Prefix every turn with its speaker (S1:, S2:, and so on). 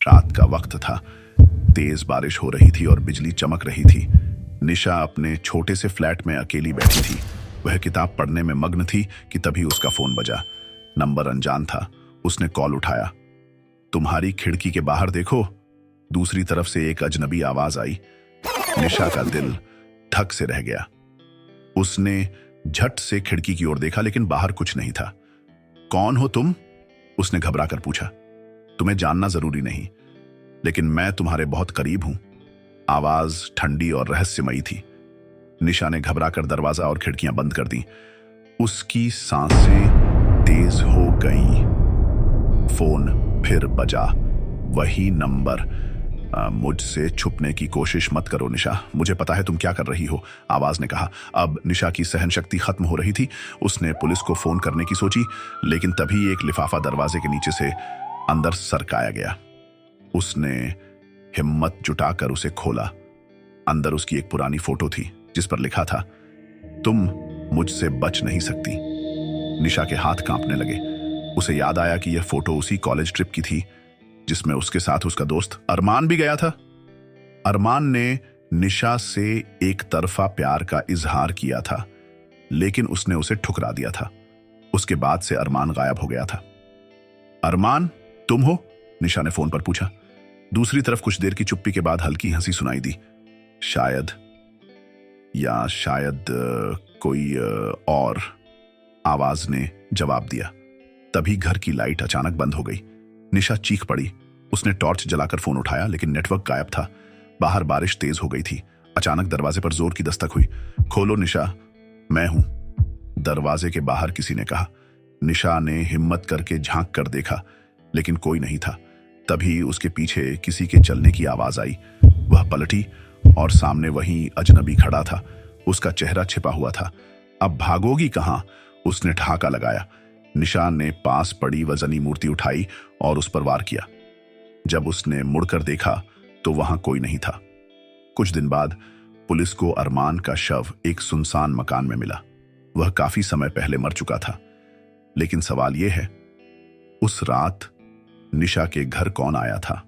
S1: रात का वक्त था। तेज बारिश हो रही थी और बिजली चमक रही थी। निशा अपने छोटे से फ्लैट में अकेली बैठी थी। वह किताब पढ़ने में मग्न थी कि तभी उसका फोन बजा। नंबर अनजान था। उसने कॉल उठाया। तुम्हारी खिड़की के बाहर देखो, दूसरी तरफ से एक अजनबी आवाज आई। निशा का दिल धक से रह गया। उसने झट से खिड़की की ओर देखा, लेकिन बाहर कुछ नहीं था। कौन हो तुम? उसने घबरा कर पूछा। तुम्हें जानना जरूरी नहीं, लेकिन मैं तुम्हारे बहुत करीब हूं। आवाज ठंडी और रहस्यमयी थी। निशा ने घबरा कर दरवाजा और खिड़कियां बंद कर दी। उसकी सांसें तेज हो गईं। फोन फिर बजा। वही नंबर। मुझसे छुपने की कोशिश मत करो निशा, मुझे पता है तुम क्या कर रही हो, आवाज ने कहा। अब निशा की सहनशक्ति खत्म हो रही थी। उसने पुलिस को फोन करने की सोची, लेकिन तभी एक लिफाफा दरवाजे के नीचे से अंदर सरकाया गया। उसने हिम्मत जुटाकर उसे खोला। अंदर उसकी एक पुरानी फोटो थी जिस पर लिखा था, तुम मुझसे बच नहीं सकती। निशा के हाथ कांपने लगे। उसे याद आया कि यह फोटो उसी कॉलेज ट्रिप की थी जिसमें उसके साथ उसका दोस्त अरमान भी गया था। अरमान ने निशा से एक तरफा प्यार का इजहार किया था, लेकिन उसने उसे ठुकरा दिया था। उसके बाद से अरमान गायब हो गया था। अरमान, तुम हो? निशा ने फोन पर पूछा। दूसरी तरफ कुछ देर की चुप्पी के बाद हल्की हंसी सुनाई दी। शायद कोई और, आवाज ने जवाब दिया। तभी घर की लाइट अचानक बंद हो गई। निशा चीख पड़ी। उसने टॉर्च जलाकर फोन उठाया, लेकिन नेटवर्क गायब था। बाहर बारिश तेज हो गई थी। अचानक दरवाजे पर जोर की दस्तक हुई। खोलो निशा, मैं हूं, दरवाजे के बाहर किसी ने कहा। निशा ने हिम्मत करके झांक कर देखा, लेकिन कोई नहीं था। तभी उसके पीछे किसी के चलने की आवाज आई। वह पलटी और सामने वही अजनबी खड़ा था। उसका चेहरा छिपा हुआ था। अब भागोगी कहां? उसने ठहाका लगाया। निशा ने पास पड़ी वजनी मूर्ति उठाई और उस पर वार किया। जब उसने मुड़कर देखा तो वहां कोई नहीं था। कुछ दिन बाद पुलिस को अरमान का शव एक सुनसान मकान में मिला। वह काफी समय पहले मर चुका था। लेकिन सवाल यह है, उस रात निशा के घर कौन आया था?